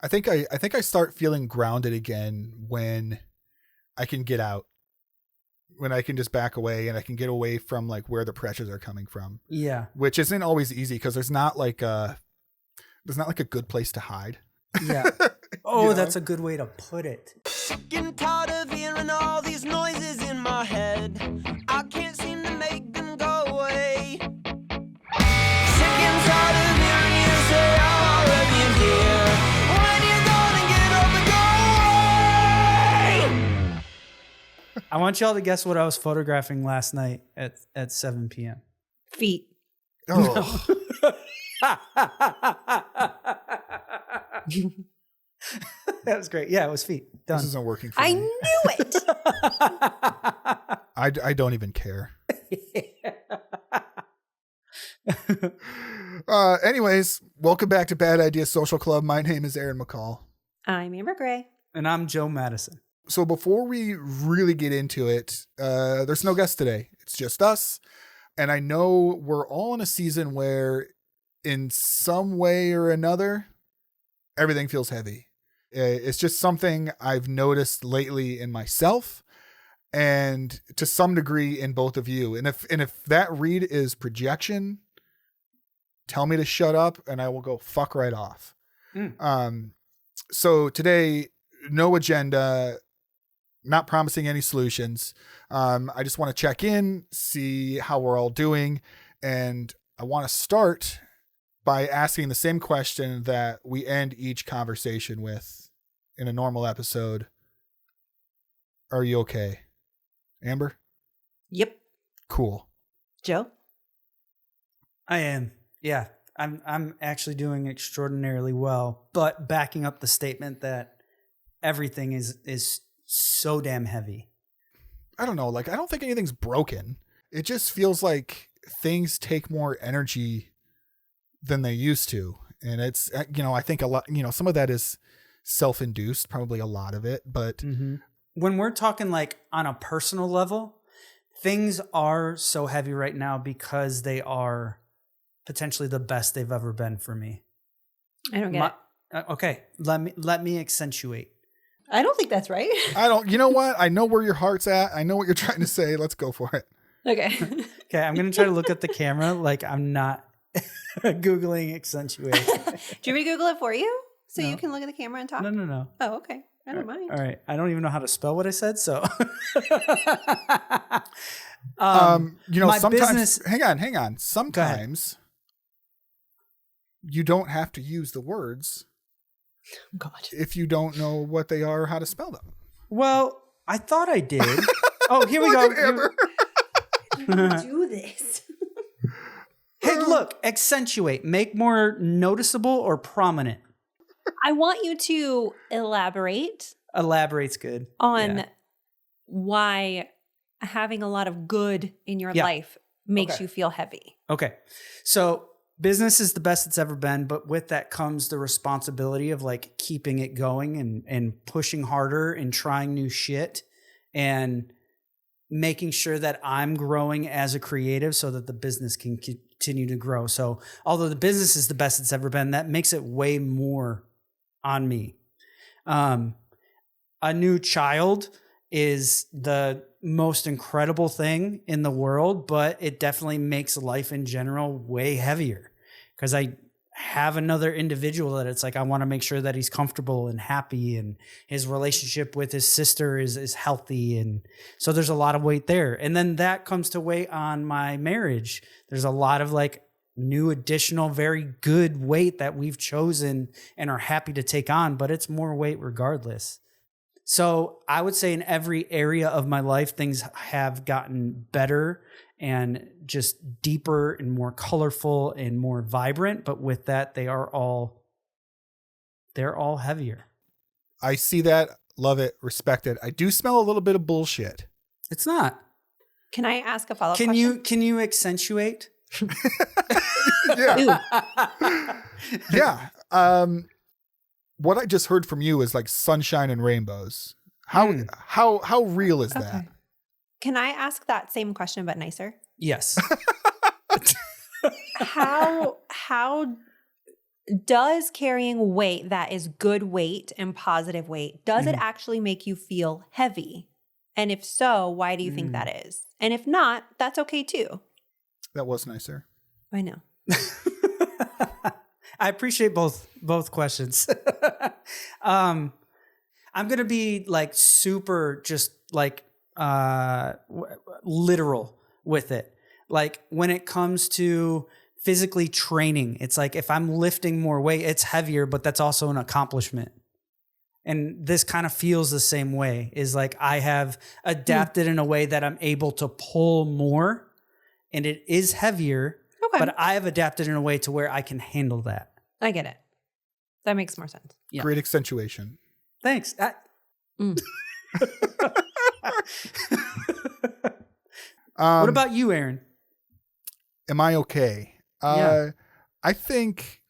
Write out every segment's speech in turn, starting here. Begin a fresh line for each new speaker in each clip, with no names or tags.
I think I start feeling grounded again when I can get out, when I can just back away and I can get away from like where the pressures are coming from.
Yeah.
Which isn't always easy because there's not like a good place to hide.
Yeah. Oh, that's a good way to put it.
Getting tired of hearing all these noises in my head. I can't seem to make them go away. Sick and tired of hearing you say I'm already here. When you gonna get up and go away?
I want y'all to guess what I was photographing last night at 7 p.m.
Feet.
Oh.
That was great. Yeah, it was feet. Done.
This isn't working for
I
me.
knew it.
I don't even care. Anyways, welcome back to Bad Ideas Social Club. My name is Aaron McCall.
I'm Amber Gray.
And I'm Joe Madison.
So before we really get into it, there's no guest today. It's just us. And I know we're all in a season where in some way or another, everything feels heavy. It's just something I've noticed lately in myself and to some degree in both of you. And if that read is projection, tell me to shut up and I will go fuck right off. So today, no agenda, not promising any solutions. I just want to check in, see how we're all doing. And I want to start by asking the same question that we end each conversation with in a normal episode. Are you okay? Amber?
Yep.
Cool.
Joe?
I am. Yeah. I'm actually doing extraordinarily well, but backing up the statement that everything is so damn heavy.
I don't know. Like, I don't think anything's broken. It just feels like things take more energy than they used to. And it's, I think a lot, some of that is self-induced, probably a lot of it, but
when we're talking like on a personal level, things are so heavy right now because they are potentially the best they've ever been for me.
I don't get it.
Okay. Let me accentuate.
I don't think that's right.
you know what? I know where your heart's at. I know what you're trying to say. Let's go for it.
Okay.
Okay. I'm going to try to look at the camera like I'm not Googling accentuate.
Do you want me to Google it for you? So
No.
you can look at the camera and talk?
No.
Oh, okay. I don't mind.
All right. I don't even know how to spell what I said. So,
sometimes,
business.
hang on. Sometimes you don't have to use the words
God.
if you don't know what they are or how to spell them.
Well, I thought I did. Oh, here we go.
Look at Amber.
Do this.
Hey, look, accentuate, make more noticeable or prominent.
I want you to elaborate
Elaborate's good.
on
Yeah.
why having a lot of good in your life makes
Okay.
you feel heavy.
Okay. So business is the best it's ever been, but with that comes the responsibility of like keeping it going and pushing harder and trying new shit and making sure that I'm growing as a creative so that the business can continue to grow. So although the business is the best it's ever been, that makes it way more on me. A new child is the most incredible thing in the world, but it definitely makes life in general way heavier because I have another individual that it's like, I want to make sure that he's comfortable and happy and his relationship with his sister is healthy. And so there's a lot of weight there. And then that comes to weight on my marriage. There's a lot of like new additional, very good weight that we've chosen and are happy to take on, but it's more weight regardless. So I would say in every area of my life, things have gotten better and just deeper and more colorful and more vibrant. But with that, they're all heavier.
I see that. Love it. Respect it. I do smell a little bit of bullshit.
It's not.
Can I ask a follow-up question?
Can you accentuate?
Yeah. Yeah. What I just heard from you is like sunshine and rainbows. How real is that?
Can I ask that same question but nicer?
Yes.
How does carrying weight that is good weight and positive weight, does it actually make you feel heavy? And if so, why do you think that is? And if not, that's okay too.
That was nicer.
I know.
I appreciate both questions. I'm gonna be like super just like literal with it. Like when it comes to physically training, it's like if I'm lifting more weight, it's heavier, but that's also an accomplishment. And this kind of feels the same way, is like I have adapted in a way that I'm able to pull more and it is heavier, but I have adapted in a way to where I can handle that.
I get it. That makes more sense.
Yeah.
Great accentuation.
Thanks. What about you, Aaron?
Am I okay?
Yeah.
I think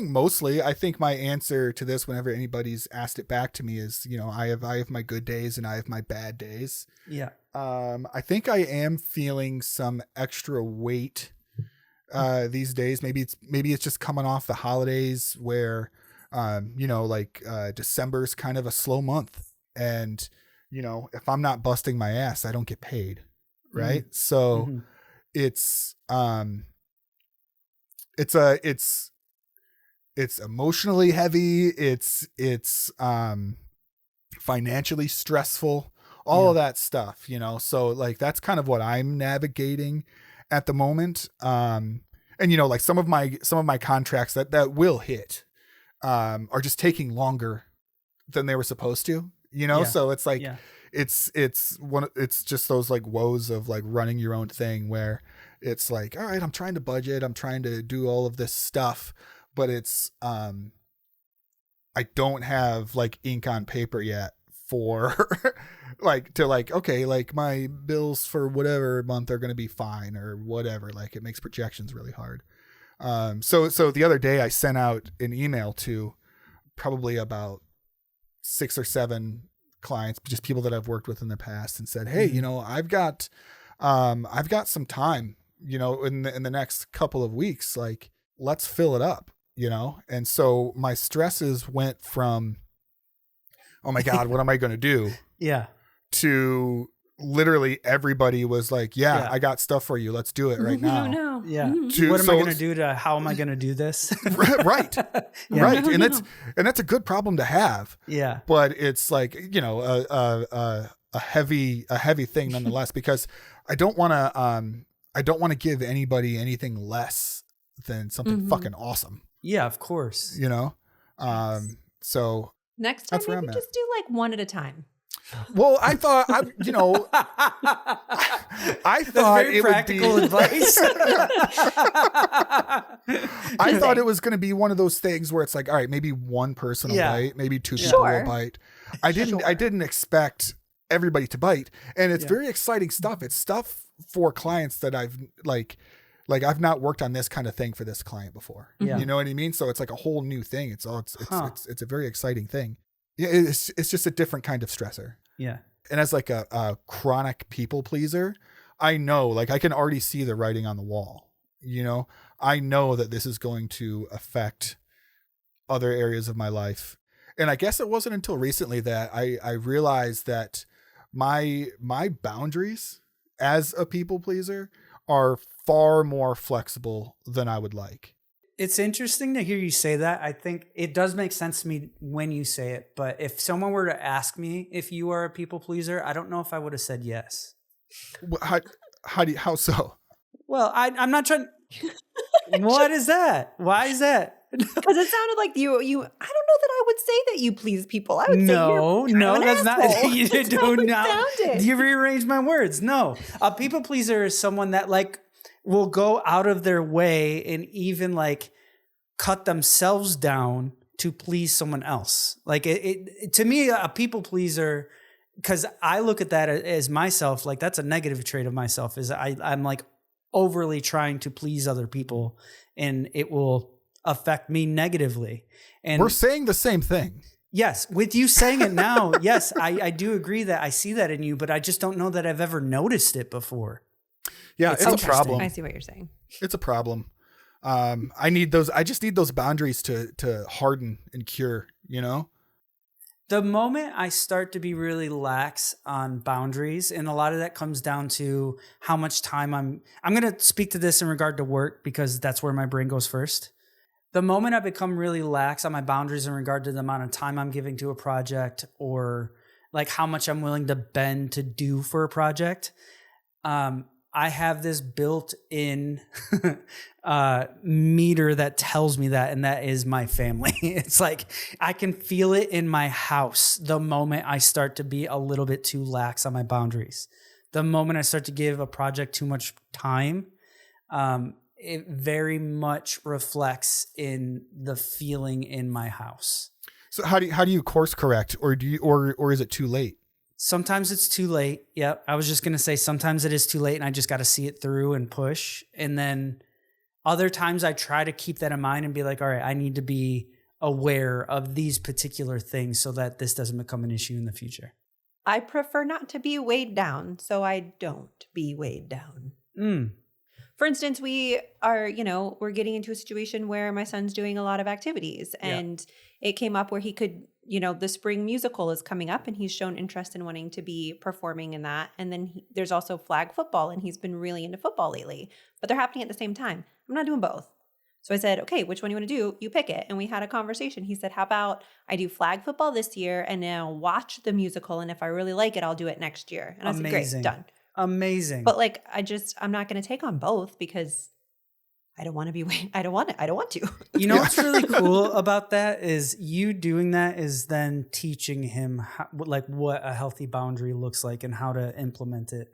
mostly, I think my answer to this, whenever anybody's asked it back to me, is, you know, I have my good days and I have my bad days.
Yeah.
I think I am feeling some extra weight these days. Maybe it's just coming off the holidays where, you know, like December's kind of a slow month, and you know, if I'm not busting my ass, I don't get paid, right? So it's emotionally heavy. It's financially stressful, all of that stuff, you know? So like, that's kind of what I'm navigating at the moment. And you know, like some of my contracts that will hit, are just taking longer than they were supposed to, you know? So it's like, it's just those like woes of like running your own thing, where it's like, all right, I'm trying to budget, I'm trying to do all of this stuff, but it's, I don't have like ink on paper yet for like, to like, okay, like my bills for whatever month are going to be fine or whatever. Like it makes projections really hard. So the other day I sent out an email to probably about 6 or 7 clients, just people that I've worked with in the past, and said, hey, you know, I've got some time, you know, in the next couple of weeks, like let's fill it up, you know? And so my stresses went from, oh my God, what am I going to do? To literally everybody was like, I got stuff for you. Let's do it right now.
No.
What am I going to do to, how am I going to do this?
Right. Right. And that's a good problem to have.
Yeah.
But it's like, you know, a heavy thing nonetheless, because I don't want to give anybody anything less than something fucking awesome.
Yeah, of course.
You know? So
next time,
that's where
maybe
I'm at.
just do like one at a time.
Well, I thought, I thought
very
it would
practical
be
advice.
I thought it was going to be one of those things where it's like, all right, maybe one person will bite, maybe 2 people will bite. I didn't expect everybody to bite, and it's very exciting stuff. It's stuff for clients that I've like I've not worked on this kind of thing for this client before. You know what I mean? So it's like a whole new thing. It's a very exciting thing. Yeah, it's just a different kind of stressor.
Yeah.
And as like a chronic people pleaser, I know, like I can already see the writing on the wall. You know, I know that this is going to affect other areas of my life. And I guess it wasn't until recently that I realized that my boundaries as a people pleaser are far more flexible than I would like.
It's interesting to hear you say that. I think it does make sense to me when you say it. But if someone were to ask me if you are a people pleaser, I don't know if I would have said yes.
How so?
Well, I'm not trying. What is that? Why is that?
Because it sounded like you. I don't know that I would say that you please people. I would say
no, that's
asshole.
not. You
That's
don't
how it sounded.
You rearranged my words. No, a people pleaser is someone that like will go out of their way and even like cut themselves down to please someone else. Like it to me, a people pleaser, because I look at that as myself, like that's a negative trait of myself, is I'm like overly trying to please other people, and it will affect me negatively. And
we're saying the same thing.
Yes. With you saying it now, yes, I do agree that I see that in you, but I just don't know that I've ever noticed it before.
Yeah, it's a problem.
I see what you're saying.
It's a problem. I need those. I just need those boundaries to harden and cure, you know?
The moment I start to be really lax on boundaries, and a lot of that comes down to how much time I'm going to speak to this in regard to work because that's where my brain goes first. The moment I become really lax on my boundaries in regard to the amount of time I'm giving to a project or like how much I'm willing to bend to do for a project, I have this built-in meter that tells me that, and that is my family. It's like I can feel it in my house the moment I start to be a little bit too lax on my boundaries. The moment I start to give a project too much time, it very much reflects in the feeling in my house.
So how do you course correct, or or is it too late?
Sometimes it's too late. Yep. I was just going to say sometimes it is too late and I just got to see it through and push. And then other times I try to keep that in mind and be like, all right, I need to be aware of these particular things so that this doesn't become an issue in the future.
I prefer not to be weighed down, so I don't be weighed down. For instance, we are, we're getting into a situation where my son's doing a lot of activities and it came up where he could, the spring musical is coming up and he's shown interest in wanting to be performing in that. And then there's also flag football and he's been really into football lately, but they're happening at the same time. I'm not doing both. So I said, okay, which one you want to do? You pick it. And we had a conversation. He said, how about I do flag football this year and now watch the musical. And if I really like it, I'll do it next year. And I said, great, done.
Amazing.
But like, I'm not going to take on both because I don't want to be, I don't want to.
You know what's really cool about that is you doing that is then teaching him what a healthy boundary looks like and how to implement it.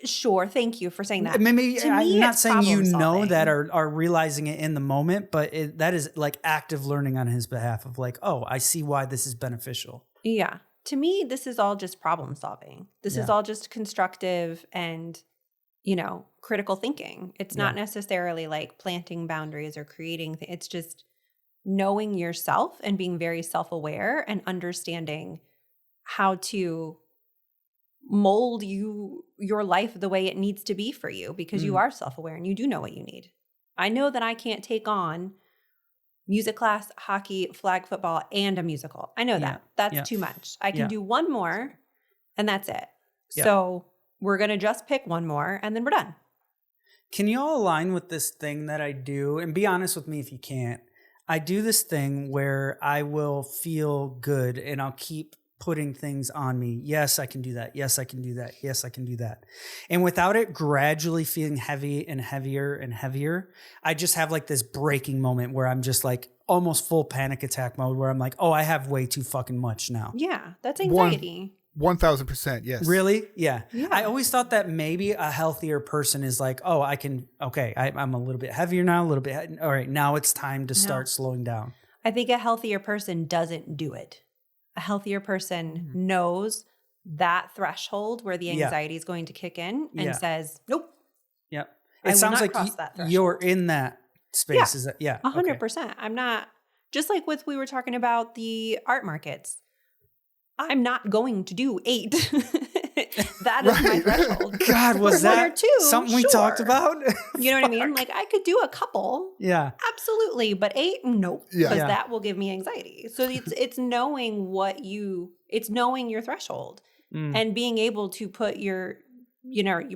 Sure. Thank you for saying that.
Maybe I'm not saying you know that
or
are realizing it in the moment, but that is like active learning on his behalf of like, oh, I see why this is beneficial.
Yeah. To me, this is all just problem solving. This is all just constructive and, critical thinking. It's not necessarily like planting boundaries or creating. It's just knowing yourself and being very self-aware and understanding how to mold your life the way it needs to be for you because you are self-aware and you do know what you need. I know that I can't take on music class, hockey, flag football, and a musical. I know that. That's too much. I can do one more and that's it. Yeah. So we're going to just pick one more and then we're done.
Can you all align with this thing that I do? And be honest with me if you can't. I do this thing where I will feel good and I'll keep putting things on me. Yes, I can do that. Yes, I can do that. Yes, I can do that. And without it gradually feeling heavy and heavier and heavier, I just have like this breaking moment where I'm just like almost full panic attack mode where I'm like, oh, I have way too fucking much now.
Yeah, that's anxiety.
1000%. Yes.
Really? Yeah. I always thought that maybe a healthier person is like, oh, I'm a little bit heavier now, a little bit. All right, now it's time to start slowing down.
I think a healthier person doesn't do it. A healthier person knows that threshold where the anxiety is going to kick in and says, nope.
Yep. It sounds like you're in that space. Is that
100%. I'm not, just like we were talking about the art markets. I'm not going to do 8. That is my threshold.
God, was that
1 or 2,
something we talked about?
You know what I mean? Like I could do a couple.
Yeah.
Absolutely. But 8, nope. Because that will give me anxiety. So it's knowing it's knowing your threshold and being able to put you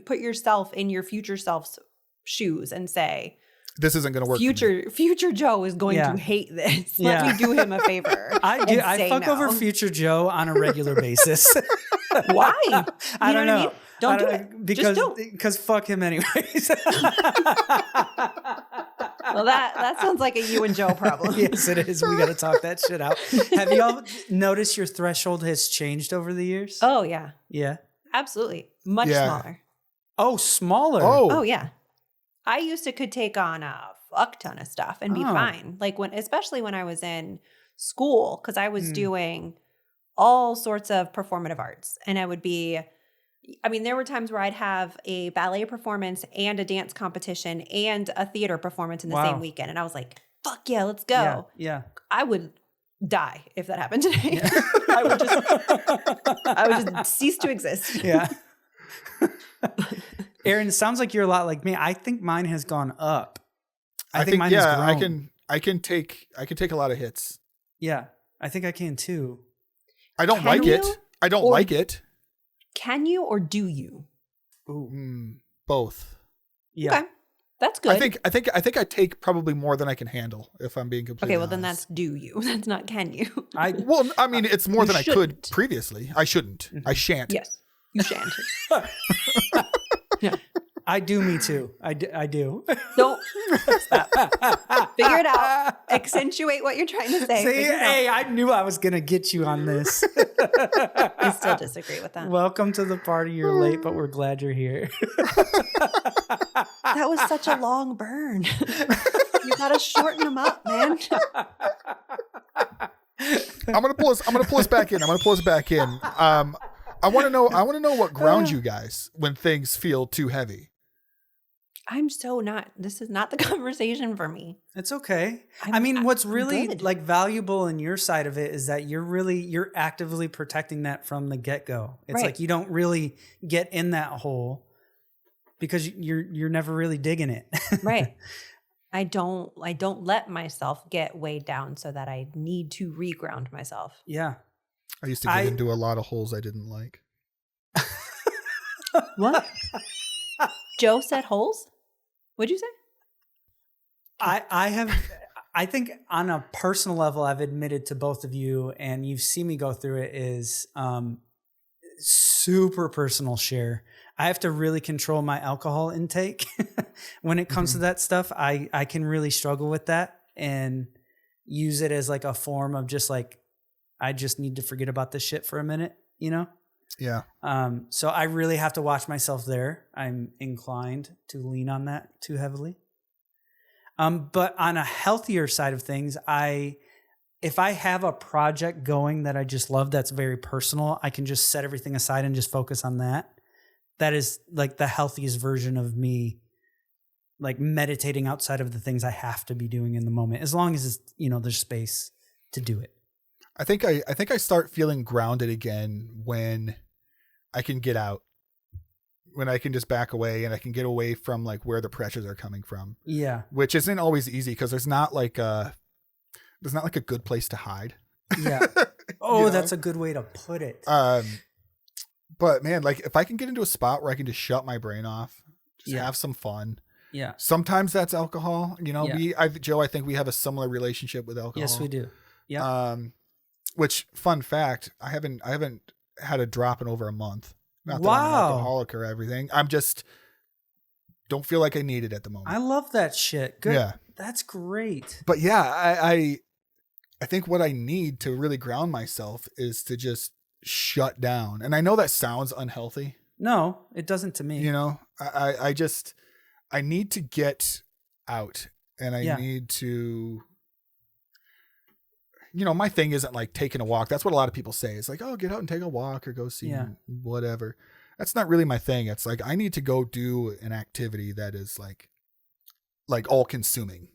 put yourself in your future self's shoes and say,
this isn't going to work.
Future Joe is going to hate this. Let me do him a favor.
I fuck over Future Joe on a regular basis.
Why?
I don't know.
I mean? Don't do it.
Because fuck him anyways.
Well, that sounds like a you and Joe problem.
Yes, it is. We got to talk that shit out. Have you all noticed your threshold has changed over the years?
Oh, yeah.
Yeah.
Absolutely. Much smaller.
Oh, smaller?
Oh, yeah. I could take on a fuck ton of stuff and be fine. Like especially when I was in school, because I was doing all sorts of performative arts. And there were times where I'd have a ballet performance and a dance competition and a theater performance in the same weekend. And I was like, fuck yeah, let's go.
Yeah.
I would die if that happened today. Yeah. I would just cease to exist.
Yeah. Aaron, it sounds like you're a lot like me. I think mine has gone up I think mine has grown.
I can take a lot of hits.
Yeah, I think I can too.
I don't like it. I don't like it.
Can you or do you?
Ooh. Both.
Yeah.
Okay. That's good.
I think I take probably more than I can handle, if I'm being completely
okay, well then
honest.
that's do you. That's not can you.
Well, I mean, it's more
You
than I could
shouldn't.
previously. I shouldn't. I shan't.
Yes. You shan't. Yeah.
I do. Me too. I do.
Don't stop. Figure it out. Accentuate what you're trying to say.
See,
Figure it out.
hey, I knew I was gonna get you on this.
I still disagree with that.
Welcome to the party. You're late, but we're glad you're here.
That was such a long burn. You gotta shorten them up, man.
I'm gonna pull us back in. I want to know what grounds you guys when things feel too heavy.
I'm so not. This is not the conversation for me.
It's okay.
I'm
what's really
good.
like valuable in your side of it is that you're actively protecting that from the get-go. It's
Right.
like you don't really get in that hole because you're never really digging it.
Right. I don't let myself get weighed down so that I need to reground myself.
Yeah.
I used to get into a lot of holes I didn't like.
What? Joe said holes? What'd you say?
I think on a personal level, I've admitted to both of you, and you've seen me go through it, is super personal share. I have to really control my alcohol intake. When it comes to that stuff, I can really struggle with that and use it as like a form of just like, I just need to forget about this shit for a minute, you know?
Yeah.
So I really have to watch myself there. I'm inclined to lean on that too heavily. But on a healthier side of things, if I have a project going that I just love, that's very personal, I can just set everything aside and just focus on that. That is like the healthiest version of me, like meditating outside of the things I have to be doing in the moment, as long as it's, there's space to do it.
I think I start feeling grounded again when I can get out, when I can just back away and I can get away from like where the pressures are coming from.
Yeah.
Which isn't always easy because there's not like a good place to hide.
Yeah. Oh, that's a good way to put it.
But man, like if I can get into a spot where I can just shut my brain off, just have some fun.
Yeah.
Sometimes that's alcohol. Joe, I think we have a similar relationship with alcohol.
Yes, we do. Yeah.
Which fun fact, I haven't had a drop in over a month. Not that
Wow.
I'm an alcoholic or everything. I'm just don't feel like I need it at the moment.
I love that shit. Good.
Yeah.
That's great.
But yeah, I think what I need to really ground myself is to just shut down. And I know that sounds unhealthy.
No, it doesn't to me.
I need to get out and I
Yeah.
need to, my thing isn't like taking a walk. That's what a lot of people say. It's like, oh, get out and take a walk or go see whatever. That's not really my thing. It's like, I need to go do an activity that is like all consuming.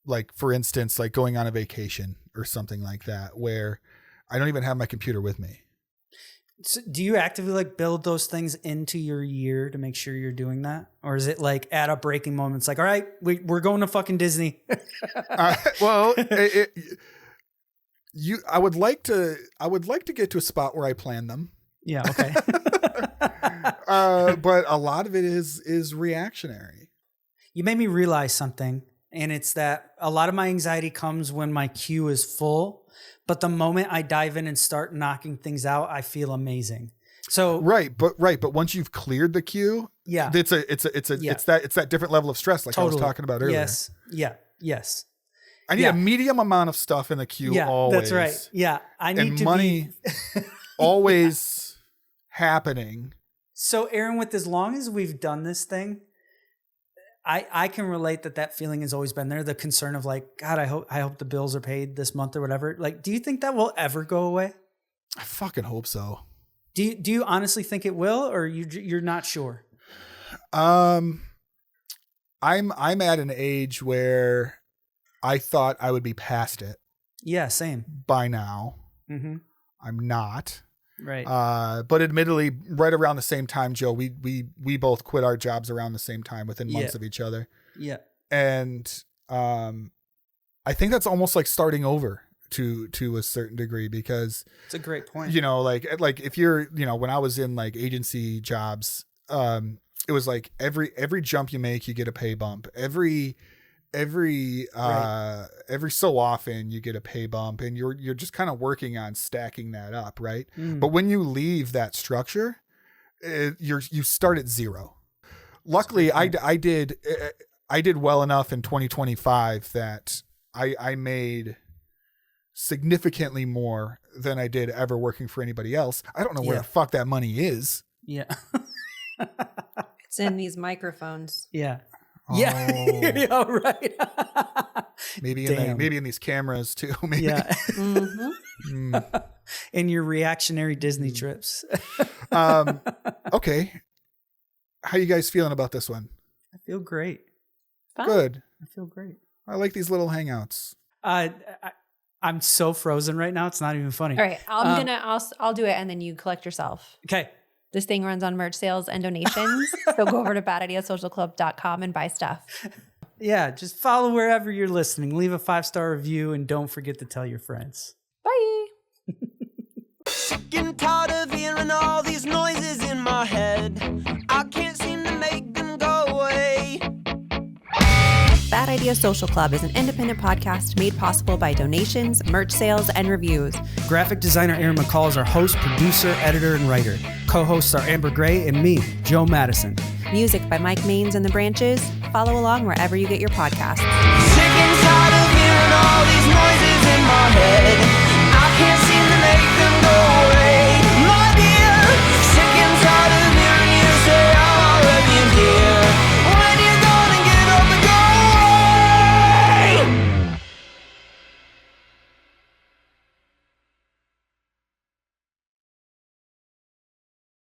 Like for instance, like going on a vacation or something like that, where I don't even have my computer with me.
So do you actively like build those things into your year to make sure you're doing that? Or is it like at a breaking moment, it's like, all right, we're going to fucking Disney.
Well, I would like to get to a spot where I plan them.
Yeah. Okay.
But a lot of it is reactionary.
You made me realize something, and it's that a lot of my anxiety comes when my queue is full, but the moment I dive in and start knocking things out, I feel amazing. So
but once you've cleared the queue,
yeah,
it's that different level of stress, like
totally.
I was talking about earlier.
Yes. Yeah. Yes.
I need a medium amount of stuff in the queue.
Yeah,
always.
that's right. Yeah, I need
and
to
money always happening.
So, Aaron, with as long as we've done this thing, I can relate that feeling has always been there. The concern of like, God, I hope the bills are paid this month or whatever. Like, do you think that will ever go away?
I fucking hope so.
Do you honestly think it will, or you're not sure?
I'm at an age where I thought I would be past it.
Yeah, same.
By now.
Mm-hmm.
I'm not.
Right.
But admittedly, right around the same time, Joe, we both quit our jobs around the same time within months of each other.
Yeah.
And I think that's almost like starting over to a certain degree, because
It's a great point.
you know, like if you're, you know, when I was in like agency jobs, it was like every jump you make, you get a pay bump. Every so often you get a pay bump, and you're just kind of working on stacking that up, right? But when you leave that structure, you start at zero. Luckily, I did well enough in 2025 that I made significantly more than I did ever working for anybody else. I don't know where the fuck that money is.
Yeah.
It's in these microphones.
Yeah.
Oh.
Yeah. Yeah, right.
maybe
Damn.
in these cameras too. Maybe.
Yeah.
Mm-hmm.
In your reactionary Disney trips.
Okay. How you guys feeling about this one?
I feel great.
Fun.
Good.
I feel great.
I like these little hangouts.
I'm so frozen right now. It's not even funny.
All right, I'll do it, and then you collect yourself.
Okay.
This thing runs on merch sales and donations. So go over to badideasocialclub.com and buy stuff.
Yeah. Just follow wherever you're listening. Leave a 5-star review, and don't forget to tell your friends.
Bye.
Sick and tired of hearing all these noises in my head. I can't seem to make them go away.
Bad Idea Social Club is an independent podcast made possible by donations, merch sales, and reviews.
Graphic designer Aaron McCall is our host, producer, editor, and writer. Co-hosts are Amber Gray and me, Joe Madison.
Music by Mike Maines and the Branches. Follow along wherever you get your podcasts.
Sick and tired of hearing all these noises in my head.